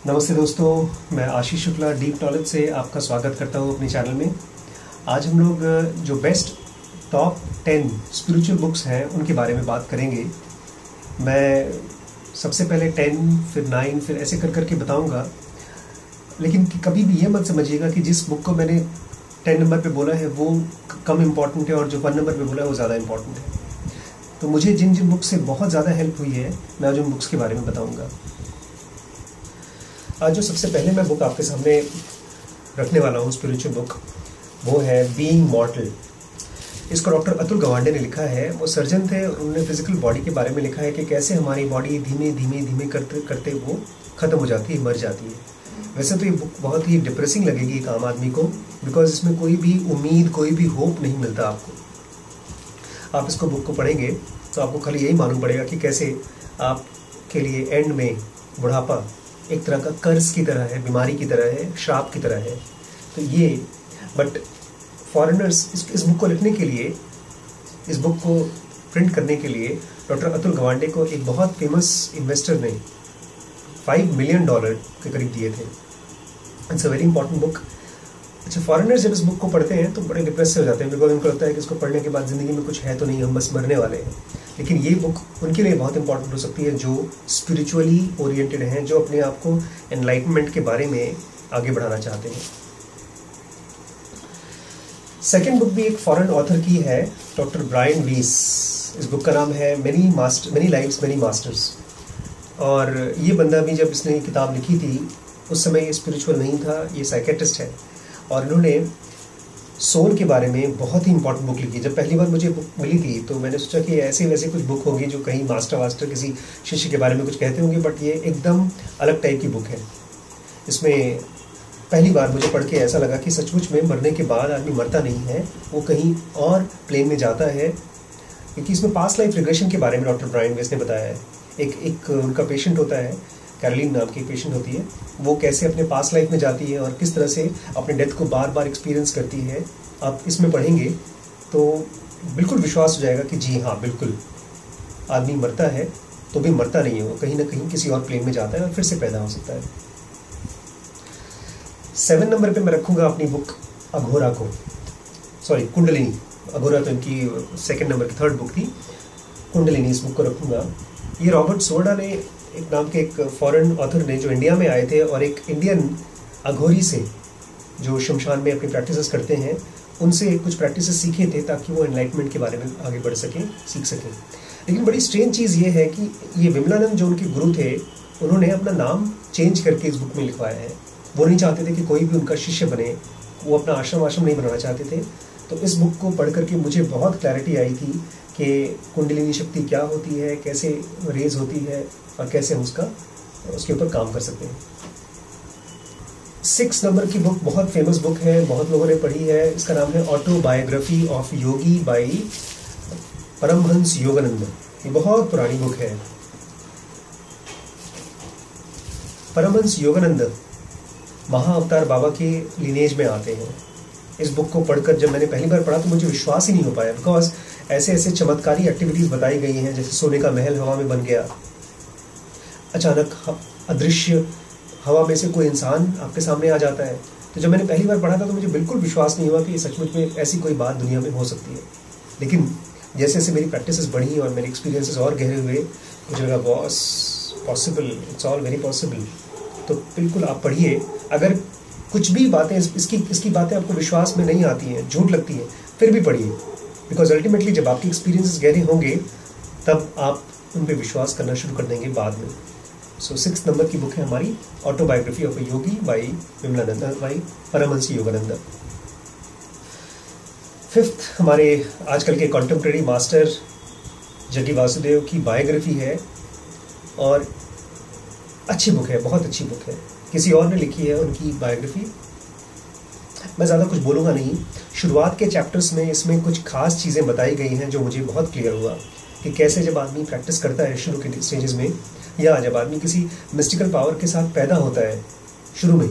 नमस्ते दोस्तों, मैं आशीष शुक्ला डीप नॉलेज से आपका स्वागत करता हूँ अपने चैनल में। आज हम लोग जो बेस्ट टॉप 10 स्पिरिचुअल बुक्स हैं उनके बारे में बात करेंगे। मैं सबसे पहले 10 फिर 9 फिर ऐसे कर करके बताऊंगा, लेकिन कभी भी ये मत समझिएगा कि जिस बुक को मैंने 10 नंबर पे बोला है वो कम इम्पॉर्टेंट है और जो 1 नंबर पे बोला है वो ज़्यादा इम्पॉर्टेंट है। तो मुझे जिन जिन बुक्स से बहुत ज़्यादा हेल्प हुई है मैं आज उन बुक्स के बारे में बताऊँगा। आज जो सबसे पहले मैं बुक आपके सामने रखने वाला हूँ स्पिरिचुअल बुक, वो है बीइंग मॉर्टल। इसको डॉक्टर अतुल गवांडे ने लिखा है। वो सर्जन थे और उन्होंने फिजिकल बॉडी के बारे में लिखा है कि कैसे हमारी बॉडी धीमे धीमे धीमे करते करते वो ख़त्म हो जाती है, मर जाती है। वैसे तो ये बुक बहुत ही डिप्रेसिंग लगेगी एक आम आदमी को, बिकॉज इसमें कोई भी उम्मीद, कोई भी होप नहीं मिलता आपको। आप इसको बुक को पढ़ेंगे तो आपको खाली यही मालूम पड़ेगा कि कैसे आपके लिए एंड में बुढ़ापा एक तरह का कर्ज की तरह है, बीमारी की तरह है, श्राप की तरह है। तो ये बट फॉरेनर्स इस बुक को लिखने के लिए, इस बुक को प्रिंट करने के लिए डॉक्टर अतुल गवांडे को एक बहुत फेमस इन्वेस्टर ने $5 मिलियन के करीब दिए थे। It's a very important book. अच्छा, फॉरेनर्स जब इस बुक को पढ़ते हैं तो बड़े डिप्रेस हो जाते हैं, बिकॉज उनको लगता है कि इसको पढ़ने के बाद ज़िंदगी में कुछ है तो नहीं, हम बस मरने वाले हैं। लेकिन ये बुक उनके लिए बहुत इंपॉर्टेंट हो सकती है जो स्पिरिचुअली ओरिएंटेड हैं, जो अपने आप को एनलाइटमेंट के बारे में आगे बढ़ाना चाहते हैं। सेकेंड बुक भी एक फॉरेन ऑथर की है, डॉक्टर ब्रायन वीस। इस बुक का नाम है मेनी लाइव्स मेनी मास्टर्स। और ये बंदा भी जब इसने किताब लिखी थी उस समय ये स्पिरिचुअल नहीं था, ये साइकेट्रिस्ट है। और इन्होंने सोल के बारे में बहुत ही इंपॉर्टेंट बुक लिखी। जब पहली बार मुझे बुक मिली थी तो मैंने सोचा कि ऐसे वैसे कुछ बुक होगी जो कहीं मास्टर किसी शिष्य के बारे में कुछ कहते होंगे, बट ये एकदम अलग टाइप की बुक है। इसमें पहली बार मुझे पढ़ के ऐसा लगा कि सचमुच में मरने के बाद आदमी मरता नहीं है, वो कहीं और प्लेन में जाता है। क्योंकि इसमें पास्ट लाइफ रिग्रेशन के बारे में डॉक्टर ब्रायन वीस ने बताया है। एक उनका पेशेंट होता है, कैरोलिन नाम की पेशेंट होती है, वो कैसे अपने पास्ट लाइफ में जाती है और किस तरह से अपने डेथ को बार बार एक्सपीरियंस करती है। आप इसमें पढ़ेंगे तो बिल्कुल विश्वास हो जाएगा कि जी हाँ, बिल्कुल आदमी मरता है तो भी मरता नहीं है, वो कहीं ना कहीं किसी और प्लेन में जाता है और फिर से पैदा हो सकता है। 7 नंबर पे मैं रखूँगा अपनी बुक अघोरा को, सॉरी कुंडलिनी। अघोरा तो इनकी सेकेंड नंबर की 3rd बुक थी। कुंडलिनी इस बुक को रखूँगा। ये रॉबर्ट सोर्डा ने एक नाम के एक फॉरेन ऑथर ने, जो इंडिया में आए थे और एक इंडियन अघोरी से जो शमशान में अपनी प्रैक्टिसेस करते हैं, उनसे कुछ प्रैक्टिसेस सीखे थे ताकि वो एनलाइटमेंट के बारे में आगे बढ़ सकें, सीख सकें। लेकिन बड़ी स्ट्रेंज चीज़ ये है कि ये विमलानंद जो उनके गुरु थे, उन्होंने अपना नाम चेंज करके इस बुक में लिखवाया है। वो नहीं चाहते थे कि कोई भी उनका शिष्य बने, वो अपना आश्रम नहीं बनाना चाहते थे। तो इस बुक को पढ़ करके मुझे बहुत क्लैरिटी आई थी कि कुंडलिनी शक्ति क्या होती है, कैसे रेज होती है और कैसे हम उसके ऊपर काम कर सकते हैं। 6 नंबर की बुक बहुत फेमस बुक है, बहुत लोगों ने पढ़ी है। इसका नाम है autobiography of Yogi by Paramahansa Yogananda. ये बहुत पुरानी बुक है। परमहंस योगानंद महाअवतार बाबा के लिनेज में आते हैं। इस बुक को पढ़कर जब मैंने पहली बार पढ़ा तो मुझे विश्वास ही नहीं हो पाया, बिकॉज ऐसे ऐसे चमत्कारी एक्टिविटीज़ बताई गई हैं, जैसे सोने का महल हवा में बन गया, अचानक अदृश्य हवा में से कोई इंसान आपके सामने आ जाता है। तो जब मैंने पहली बार पढ़ा था तो मुझे बिल्कुल विश्वास नहीं हुआ कि सचमुच में ऐसी कोई बात दुनिया में हो सकती है। लेकिन जैसे जैसे मेरी प्रैक्टिसेस बढ़ी और मेरे एक्सपीरियंसेस और गहरे हुए, मुझे लगा boss possible, it's all very possible. तो बिल्कुल आप पढ़िए। अगर कुछ भी बातें इसकी बातें आपको विश्वास में नहीं आती हैं, झूठ लगती है, फिर भी पढ़िए, बिकॉज अल्टीमेटली जब आपके एक्सपीरियंसेस गहरे होंगे तब आप उन पर विश्वास करना शुरू कर देंगे बाद में। सो 6 नंबर की बुक है हमारी autobiography of a Yogi by Vimalananda, by Paramahansa Yogananda. 5th हमारे आजकल के कॉन्टेम्प्रेरी मास्टर जग्गी वासुदेव की बायोग्राफी है और अच्छी बुक है, बहुत अच्छी बुक है। किसी और ने लिखी है उनकी बायोग्राफी। मैं ज़्यादा कुछ बोलूँगा नहीं। शुरुआत के चैप्टर्स में इसमें कुछ खास चीज़ें बताई गई हैं जो मुझे बहुत क्लियर हुआ कि कैसे जब आदमी प्रैक्टिस करता है शुरू के स्टेजेस में, या जब आदमी किसी मिस्टिकल पावर के साथ पैदा होता है शुरू में,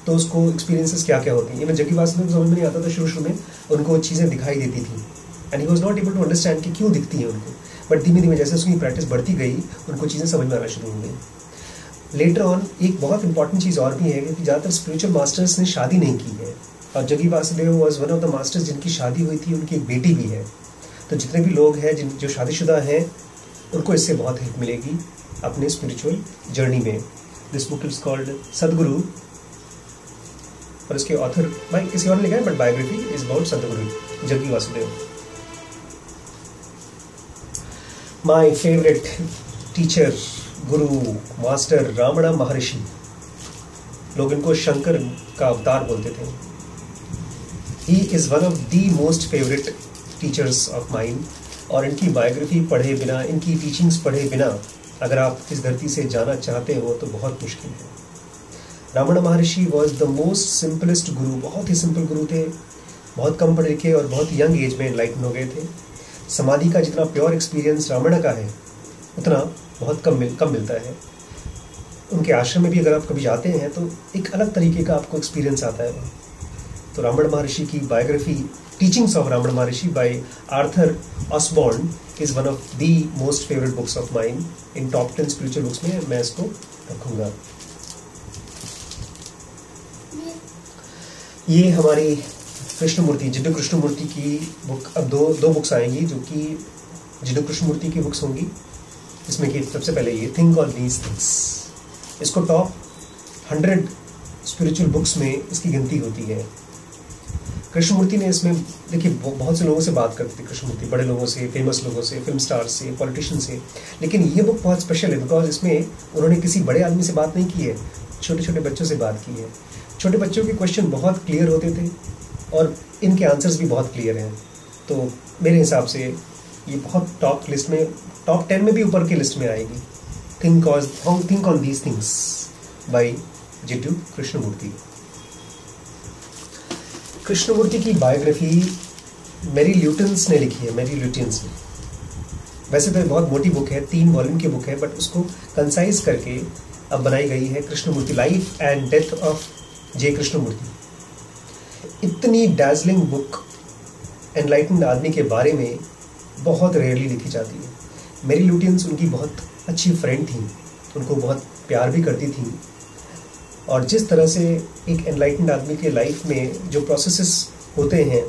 तो उसको एक्सपीरियंसेस क्या क्या होती हैं। इवन जग्गी वासुदेव को समझ में नहीं आता था शुरू में, उनको चीज़ें दिखाई देती थी and he was not able to understand कि क्यों दिखती हैं उनको। बट धीमे धीमे जैसे उसकी प्रैक्टिस बढ़ती गई, उनको चीज़ें समझ में आना शुरू हो गई। लेटर ऑन एक बहुत इंपॉर्टेंट चीज़ और भी है कि ज़्यादातर स्पिरिचुअल मास्टर्स ने शादी नहीं की है, और Jaggi Vasudev was one of the masters जिनकी शादी हुई थी, उनकी एक बेटी भी है। तो जितने भी लोग हैं जो शादीशुदा हैं उनको इससे बहुत हेल्प मिलेगी अपने स्पिरिचुअल जर्नी में। दिस बुक इज कॉल्ड सदगुरु, और इसके ऑथर भाई किसी और ने लिखा है, बट बायोग्राफी इज अबाउट सदगुरु Jaggi Vasudev. My favourite teacher, Guru, master Ramana महर्षि। लोग इनको शंकर का अवतार बोलते थे। He is one of the most favourite teachers of mind, और इनकी बायोग्राफी पढ़े बिना, इनकी टीचिंग्स पढ़े बिना अगर आप इस धरती से जाना चाहते हो तो बहुत मुश्किल है। रामणा महर्षि वॉज द मोस्ट सिंपलेस्ट गुरु, बहुत ही सिंपल गुरु थे, बहुत कम पढ़े लिखे और बहुत यंग एज में एनलाइटन हो गए थे। समाधि का जितना प्योर एक्सपीरियंस रामणा का है उतना बहुत कम मिलता है। उनके आश्रम में भी अगर आप कभी जाते हैं तो एक अलग तरीके का आपको एक्सपीरियंस आता है वहाँ। तो रामणा महर्षि की biography, teachings of Ramana Maharshi by Arthur Osborne is one of the most favourite books of mine. In top 10 spiritual books में मैं इसको रखूंगा। ये हमारी कृष्णमूर्ति, जिड्डू कृष्णमूर्ति की बुक, अब दो बुक्स आएंगी जो कि जिड्डू कृष्णमूर्ति की बुक्स होंगी। इसमें कि सबसे पहले ये थिंक ऑन दीज थिंग्स, इसको टॉप 100 स्पिरिचुअल बुक्स में इसकी गिनती होती है। कृष्णमूर्ति ने इसमें, देखिए बहुत से लोगों से बात करते थे कृष्णमूर्ति, बड़े लोगों से, फेमस लोगों से, फिल्म स्टार्स से, पॉलिटिशियन से, लेकिन ये बुक बहुत स्पेशल है बिकॉज इसमें उन्होंने किसी बड़े आदमी से बात नहीं की है, छोटे छोटे बच्चों से बात की है। छोटे बच्चों के क्वेश्चन बहुत क्लियर होते थे और इनके आंसर्स भी बहुत क्लियर हैं। तो मेरे हिसाब से ये बहुत टॉप लिस्ट में, टॉप 10 में भी ऊपर की लिस्ट में आएगी। Think on these things by Jiddu Krishnamurti. Krishnamurti की बायोग्राफी मैरी ल्यूटन्स ने लिखी है, मैरी ल्यूटन्स ने। वैसे तो बहुत मोटी बुक है, 3 वॉल्यूम की बुक है, बट उसको कंसाइज करके अब बनाई गई है Krishnamurti, life and death of J Krishnamurti. इतनी डैजलिंग बुक एनलाइटन्ड आदमी के बारे में बहुत रेयरली लिखी जाती है। मैरी ल्यूटियंस उनकी बहुत अच्छी फ्रेंड थी, उनको बहुत प्यार भी करती थी, और जिस तरह से एक एनलाइटन्ड आदमी के लाइफ में जो प्रोसेसेस होते हैं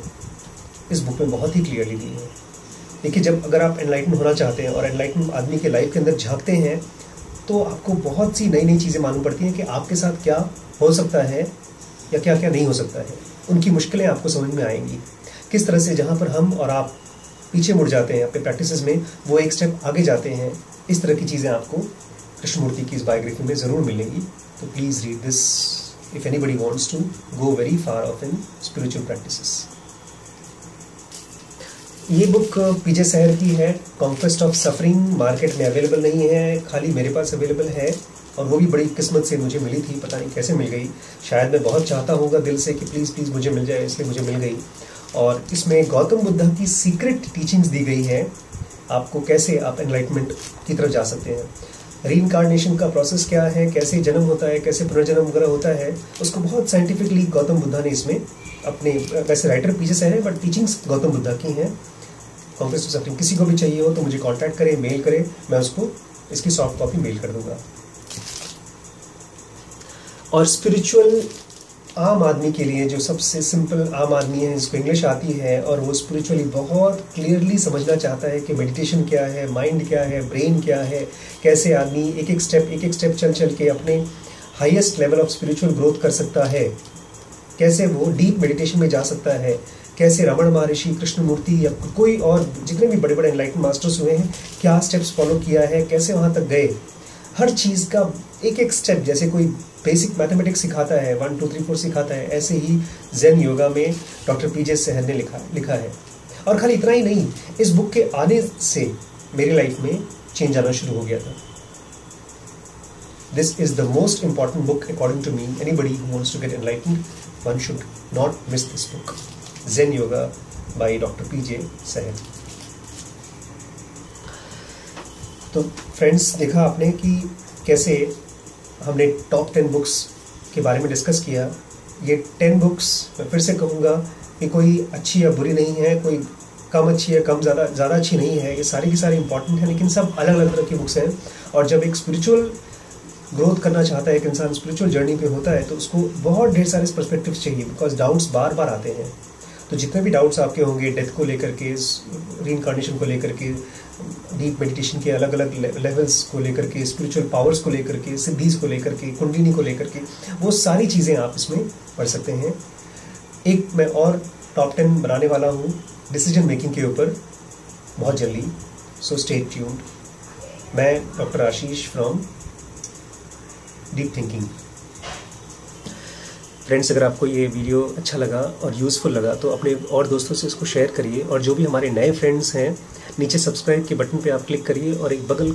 इस बुक में बहुत ही क्लियरली दी है। देखिए, जब अगर आप एनलाइटन होना चाहते हैं और एनलाइटन आदमी के लाइफ के अंदर झांकते हैं तो आपको बहुत सी नई नई चीज़ें मालूम पड़ती हैं कि आपके साथ क्या हो सकता है या क्या क्या नहीं हो सकता है। उनकी मुश्किलें आपको समझ में आएंगी, किस तरह से जहाँ पर हम और आप पीछे मुड़ जाते हैं अपने प्रैक्टिसेस में, वो एक स्टेप आगे जाते हैं। इस तरह की चीज़ें आपको कृष्णमूर्ति की इस बायोग्राफी में ज़रूर मिलेंगी। तो please read this if anybody wants to go very far off in spiritual practices. ये बुक पीजे सहर की है, कॉन्क्वेस्ट ऑफ सफरिंग। मार्केट में अवेलेबल नहीं है, खाली मेरे पास अवेलेबल है, और वो भी बड़ी किस्मत से मुझे मिली थी, पता नहीं कैसे मिल गई। शायद मैं बहुत चाहता हूँगा दिल से कि प्लीज़ प्लीज़ मुझे मिल जाए, इसलिए मुझे मिल गई। और इसमें गौतम बुद्धा की सीक्रेट टीचिंग्स दी गई है, आपको कैसे आप एनलाइटमेंट की तरफ जा सकते हैं। रीइंकार्नेशन का प्रोसेस क्या है, कैसे जन्म होता है, कैसे पुनर्जन्म वगैरह होता है, उसको बहुत साइंटिफिकली गौतम बुद्धा ने इसमें अपने, वैसे राइटर पीजे सहर है बट टीचिंग्स गौतम बुद्धा की हैं। कॉन्क्वेस्ट ऑफ सफरिंग किसी को भी चाहिए हो तो मुझे कांटेक्ट करें, मेल करें, मैं उसको इसकी सॉफ्ट कॉपी मेल कर दूंगा। और स्पिरिचुअल आम आदमी के लिए, जो सबसे सिंपल आम आदमी है जिसको इंग्लिश आती है और वो स्पिरिचुअली बहुत क्लियरली समझना चाहता है कि मेडिटेशन क्या है, माइंड क्या है, ब्रेन क्या है, कैसे आदमी एक एक स्टेप चल चल के अपने highest level of spiritual growth कर सकता है, कैसे वो डीप मेडिटेशन में जा सकता है, कैसे रमण महर्षि, कृष्णमूर्ति या कोई और जितने भी बड़े बड़े एनलाइटन मास्टर्स हुए हैं क्या स्टेप्स फॉलो किया है, कैसे वहाँ तक गए, हर चीज़ का एक एक स्टेप, जैसे कोई बेसिक मैथमेटिक्स सिखाता है, 1 2 3 4 सिखाता है, ऐसे ही ज़ेन योगा में डॉक्टर पीजे सहर ने लिखा है। और खाली इतना ही नहीं, इस बुक के आने से मेरी लाइफ में चेंज आना शुरू हो गया था। This is the most important book according to me. Anybody who wants to get enlightened, one should not miss this book, Zen yoga by doctor PJ Saher. तो फ्रेंड्स, देखा आपने कि कैसे हमने टॉप 10 बुक्स के बारे में डिस्कस किया। ये 10 बुक्स मैं फिर से कहूँगा कि कोई अच्छी या बुरी नहीं है, कोई कम अच्छी है, कम ज़्यादा अच्छी नहीं है, ये सारी की सारी इंपॉर्टेंट है, लेकिन सब अलग अलग तरह की बुक्स हैं। और जब एक स्पिरिचुअल ग्रोथ करना चाहता है, एक इंसान स्पिरिचुअल जर्नी पे होता है तो उसको बहुत ढेर सारे पर्सपेक्टिव्स चाहिए, बिकॉज डाउट्स बार बार आते हैं। तो जितने भी डाउट्स आपके होंगे डेथ को लेकर के, रीइंकार्नेशन को लेकर के, डीप मेडिटेशन के अलग अलग लेवल्स को लेकर के, स्पिरिचुअल पावर्स को लेकर के, सिद्धीज को लेकर के, कुंडलिनी को लेकर के, वो सारी चीज़ें आप इसमें पढ़ सकते हैं। एक मैं और टॉप 10 बनाने वाला हूँ डिसीजन मेकिंग के ऊपर बहुत जल्दी, सो स्टे ट्यून्ड। मैं doctor Ashish from deep thinking. Friends, अगर आपको ये वीडियो अच्छा लगा और यूज़फुल लगा तो अपने और दोस्तों से इसको शेयर करिए, और जो भी हमारे नए फ्रेंड्स हैं नीचे सब्सक्राइब के बटन पे आप क्लिक करिए, और एक बगल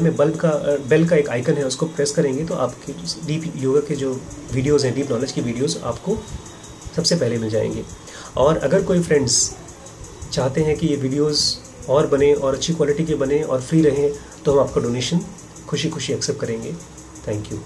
में बेल का एक आइकन है, उसको प्रेस करेंगे तो आपके डीप योगा के जो वीडियोज़ हैं, डीप नॉलेज की वीडियोज़ आपको सबसे पहले मिल जाएंगे। और अगर कोई फ्रेंड्स चाहते हैं कि ये वीडियोज़ और बने और अच्छी क्वालिटी के बने और फ्री रहें तो हम आपका डोनेशन खुशी खुशी एक्सेप्ट करेंगे। Thank you.